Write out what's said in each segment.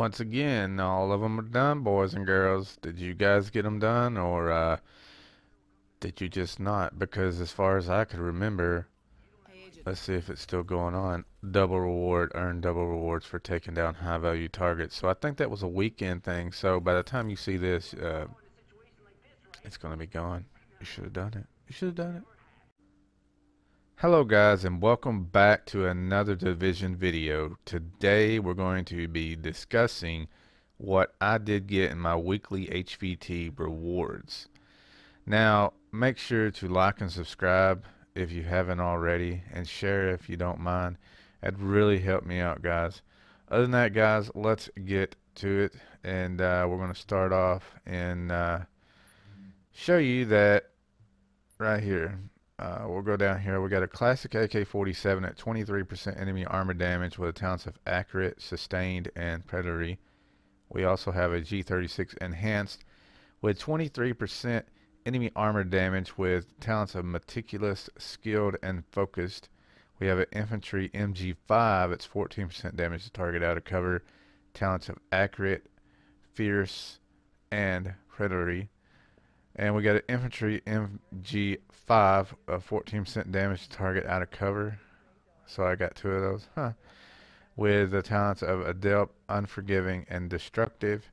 once again, all of them are done, boys and girls. Did you guys get them done, or did you just not? Because as far as I could remember, let's see if it's still going on. Double reward, earn double rewards for taking down high value targets. So I think that was a weekend thing. So by the time you see this, it's going to be gone. You should have done it. You should have done it. Hello guys, and welcome back to another division video. Today we're going to be discussing what I did get in my weekly HVT rewards. Now make sure to like and subscribe if you haven't already, and share if you don't mind. It'd really help me out, guys. Other than that, guys, let's get to it, and we're going to start off and show you that right here. We'll go down here. We got a classic AK-47 at 23% enemy armor damage with talents of accurate, sustained, and predatory. We also have a G36 enhanced with 23% enemy armor damage with talents of meticulous, skilled, and focused. We have an infantry MG5. It's 14% damage to target out of cover. Talents of accurate, fierce, and predatory. And we got an infantry MG5 of 14% damage to target out of cover. So I got two of those. With the talents of adept, unforgiving, and destructive.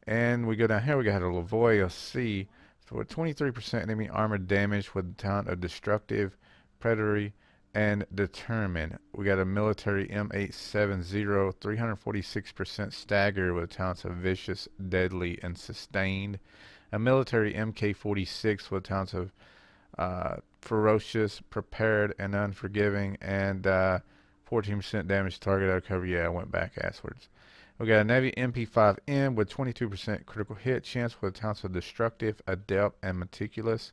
And we go down here, we got a Lavoie C for 23% enemy armor damage with the talent of destructive, predatory, and determined. We got a military M870, 346% stagger with talents of vicious, deadly, and sustained. A military MK46 with talents of ferocious, prepared, and unforgiving, and 14% damage to target out of cover. Yeah, I went back asswards. We got a Navy MP5M with 22% critical hit chance with talents of destructive, adept, and meticulous.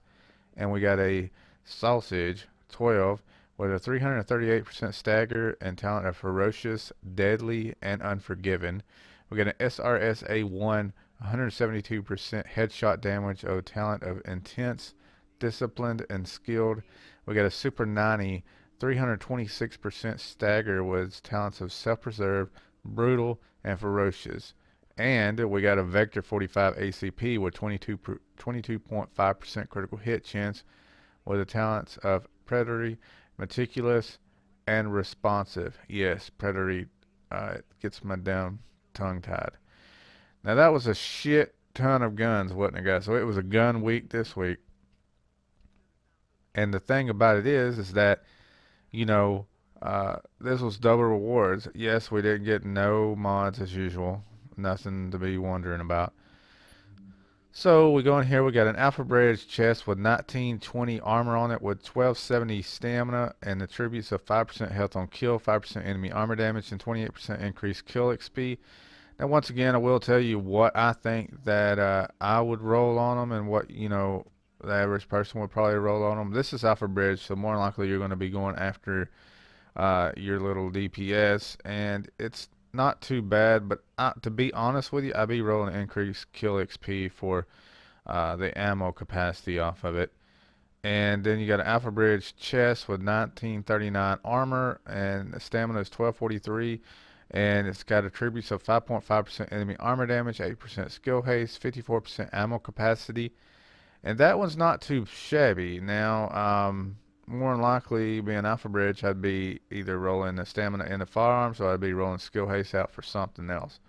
And we got a Sausage 12 with a 338% stagger and talent of ferocious, deadly, and unforgiving. We got an SRSA1 172% headshot damage of talent of intense, disciplined, and skilled. We got a Super 90 326% stagger with talents of self-preserve, brutal, and ferocious. And we got a Vector 45 ACP with 22.5% critical hit chance with the talents of predatory, meticulous, and responsive. Yes, predatory gets my damn tongue tied. Now that was a shit ton of guns, wasn't it, guys? So it was a gun week this week. And the thing about it is that, you know, this was double rewards. Yes, we didn't get no mods as usual. Nothing to be wondering about. So we go in here, we got an Alpha Bridge chest with 1920 armor on it with 1270 stamina and attributes of 5% health on kill, 5% enemy armor damage, and 28% increased kill XP. Now, once again, I will tell you what I think that I would roll on them, and what, you know, the average person would probably roll on them. This is Alpha Bridge, so more likely you're going to be going after your little DPS, and it's not too bad. But to be honest with you, I'd be rolling increased kill XP for the ammo capacity off of it. And then you got an Alpha Bridge chest with 1939 armor, and stamina is 1243. And it's got attributes of 5.5% enemy armor damage, 8% skill haste, 54% ammo capacity. And that one's not too shabby. Now, more than likely, being Alpha Bridge, I'd be either rolling the stamina into firearms, or I'd be rolling skill haste out for something else.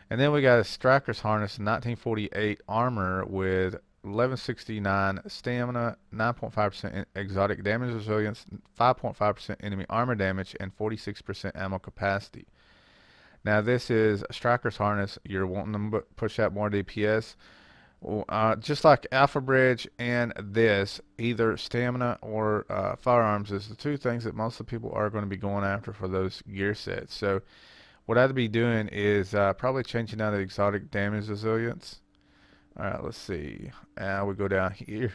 And then we got a Striker's Harness, 1948 armor with 1169 stamina, 9.5% exotic damage resilience, 5.5% enemy armor damage, and 46% ammo capacity. Now this is a Striker's Harness. You're wanting to push out more DPS. Just like Alpha Bridge and this, either stamina or firearms is the two things that most of the people are going to be going after for those gear sets. So what I'd be doing is probably changing out the exotic damage resilience. Alright, let's see. Now we go down here.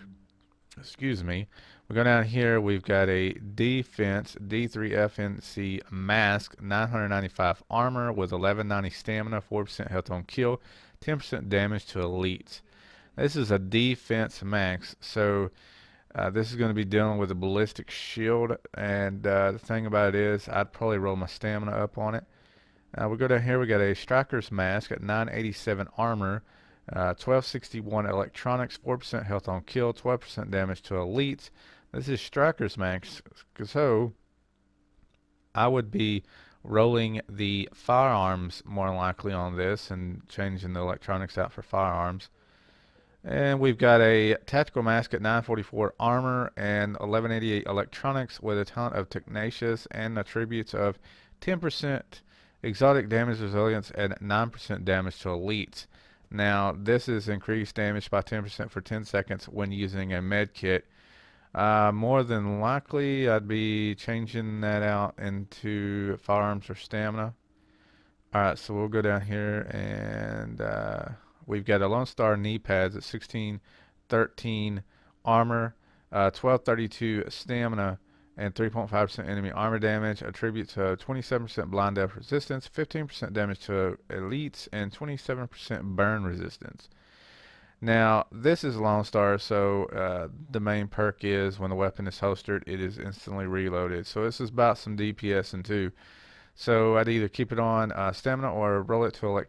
Excuse me. We go down here, we've got a defense D3FNC mask, 995 armor with 1190 stamina, 4% health on kill, 10% damage to elites. This is a defense max, so this is going to be dealing with a ballistic shield, and the thing about it is I'd probably roll my stamina up on it. We go down here, we got a Striker's Mask at 987 armor, 1261 electronics, 4% health on kill, 12% damage to elites. This is Striker's Mask, so I would be rolling the firearms more likely on this and changing the electronics out for firearms. And we've got a Tactical Mask at 944 armor and 1188 electronics with a ton of Tenacious and attributes of 10% exotic damage resilience and 9% damage to elites. Now, this is increased damage by 10% for 10 seconds when using a med kit. More than likely, I'd be changing that out into firearms or stamina. Alright, so we'll go down here and we've got a Lone Star knee pads at 1613 armor, 1232 stamina, and 3.5% enemy armor damage. Attributes to 27% blind depth resistance, 15% damage to elites, and 27% burn resistance. Now, this is Lone Star, so the main perk is when the weapon is holstered, it is instantly reloaded. So this is about some DPS and two. So I'd either keep it on stamina or roll it to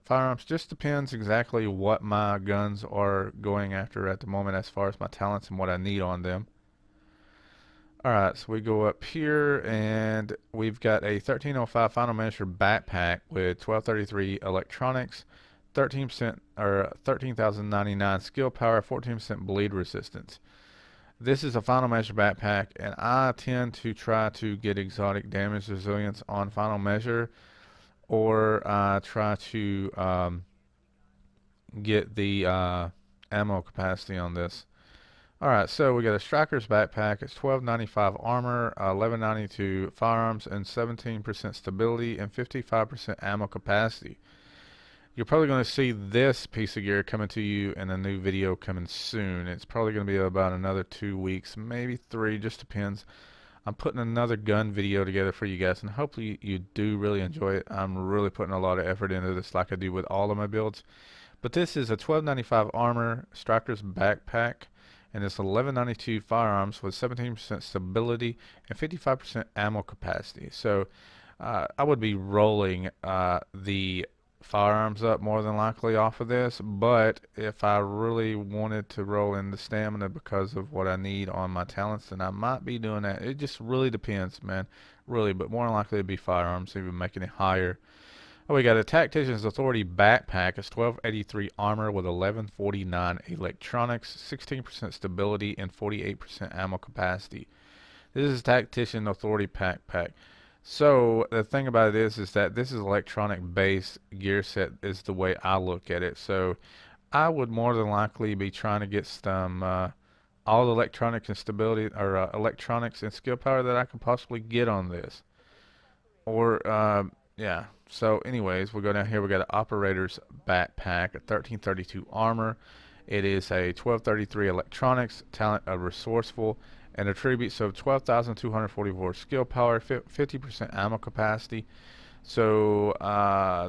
firearms. Just depends exactly what my guns are going after at the moment as far as my talents and what I need on them. Alright, so we go up here and we've got a 1305 Final Measure backpack with 1233 electronics, 13% or 13,099 skill power, 14% bleed resistance. This is a Final Measure backpack, and I tend to try to get exotic damage resilience on Final Measure, or I try to get the ammo capacity on this. Alright, so we got a Striker's backpack. It's 1295 armor, 1192 firearms, and 17% stability and 55% ammo capacity. You're probably going to see this piece of gear coming to you in a new video coming soon. It's probably going to be about another 2 weeks, maybe 3, just depends. I'm putting another gun video together for you guys, and hopefully you do really enjoy it. I'm really putting a lot of effort into this like I do with all of my builds. But this is a 1295 armor Striker's backpack, and it's 1192 firearms with 17% stability and 55% ammo capacity. So I would be rolling the firearms up more than likely off of this, but if I really wanted to roll in the stamina because of what I need on my talents, then I might be doing that. It just really depends, man, really, but more than likely it'd be firearms, even making it higher. Oh, we got a Tactician's Authority backpack. It's 1283 armor with 1149 electronics, 16% stability, and 48% ammo capacity. This is Tactician Authority backpack. So the thing about it is that this is electronic based gear set is the way I look at it. So I would more than likely be trying to get some all the electronics and stability or electronics and skill power that I can possibly get on this. Or yeah. So anyways, we'll go down here. We got an Operator's backpack, a 1332 armor. It is a 1233 electronics, talent, resourceful, and attributes of 12,244 skill power, 50% ammo capacity. So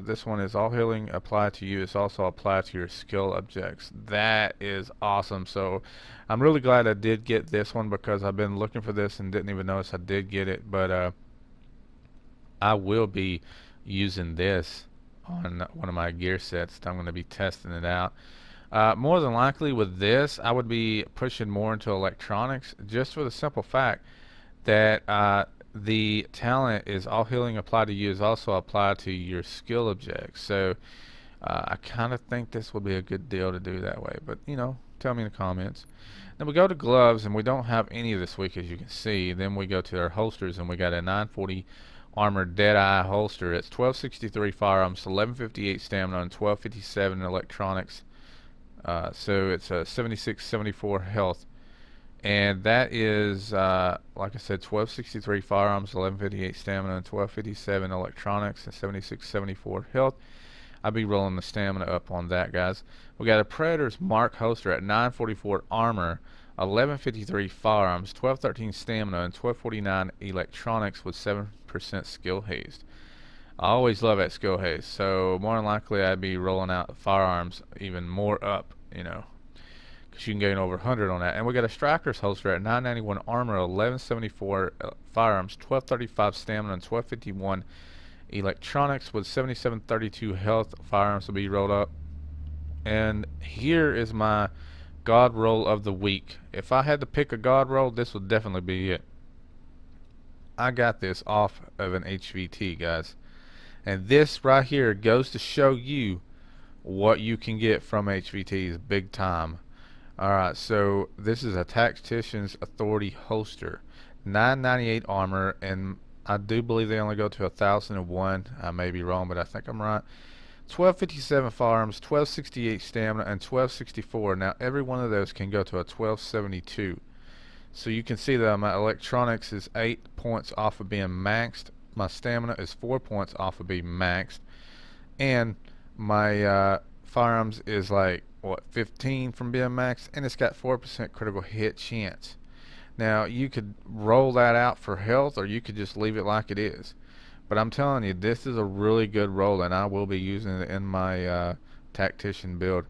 this one is all healing applied to you. It's also applied to your skill objects. That is awesome. So I'm really glad I did get this one because I've been looking for this and didn't even notice I did get it. But I will be using this on one of my gear sets. I'm going to be testing it out. More than likely with this, I would be pushing more into electronics just for the simple fact that the talent is all healing applied to you is also applied to your skill objects. So I kind of think this would be a good deal to do that way. But, you know, tell me in the comments. Then we go to gloves, and we don't have any this week, as you can see. Then we go to our holsters, and we got a 940 armored Deadeye holster. It's 1263 firearms, 1158 stamina, and 1257 electronics. So it's a 7674 health, and that is like I said, 1263 firearms, 1158 stamina, and 1257 electronics, and 7674 health. I'll be rolling the stamina up on that, guys. We got a Predator's Mark holster at 944 armor, 1153 firearms, 1213 stamina, and 1249 electronics with 7% skill haste. I always love that skill haste, so more than likely I'd be rolling out firearms even more up, you know, because you can gain over 100 on that. And we got a Striker's holster at 991 armor, 1174 firearms, 1235 stamina, and 1251 Electronics with 7732 health. Firearms will be rolled up. And here is my God roll of the week. If I had to pick a God roll, this would definitely be it. I got this off of an HVT, guys. And this right here goes to show you what you can get from HVTs big time. Alright, so this is a Tactician's Authority holster. 998 armor, and I do believe they only go to 1001. I may be wrong, but I think I'm right. 1257 firearms, 1268 stamina, and 1264. Now every one of those can go to a 1272. So you can see that my electronics is 8 points off of being maxed. My stamina is 4 points off of being maxed. And my firearms is like, what, 15 from being maxed. And it's got 4% critical hit chance. Now you could roll that out for health, or you could just leave it like it is. But I'm telling you, this is a really good roll, and I will be using it in my tactician build.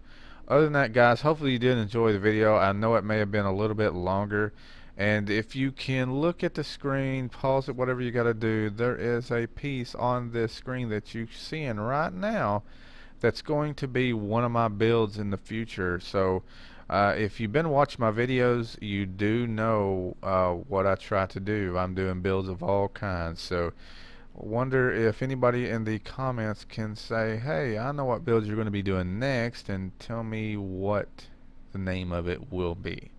Other than that, guys, hopefully you did enjoy the video. I know it may have been a little bit longer, and if you can look at the screen, pause it, whatever you got to do, there is a piece on this screen that you're seeing right now that's going to be one of my builds in the future. So if you've been watching my videos, you do know what I try to do. I'm doing builds of all kinds. So wonder if anybody in the comments can say, hey, I know what builds you're going to be doing next, and tell me what the name of it will be.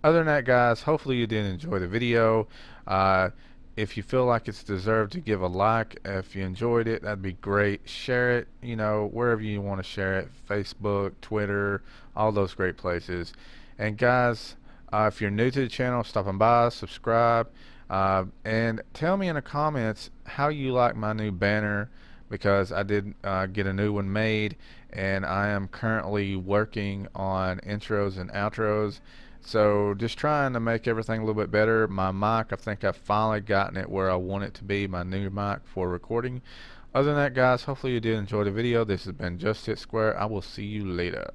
Other than that, guys, hopefully you did enjoy the video. If you feel like it's deserved to give a like, if you enjoyed it, that'd be great. Share it, you know, wherever you want to share it. Facebook, Twitter, all those great places. And guys, if you're new to the channel, stopping by, subscribe, and tell me in the comments how you like my new banner, because I did get a new one made, and I am currently working on intros and outros. So just trying to make everything a little bit better. My mic, I think I've finally gotten it where I want it to be, my new mic for recording. Other than that, guys, hopefully you did enjoy the video. This has been JustHitSquare. I will see you later.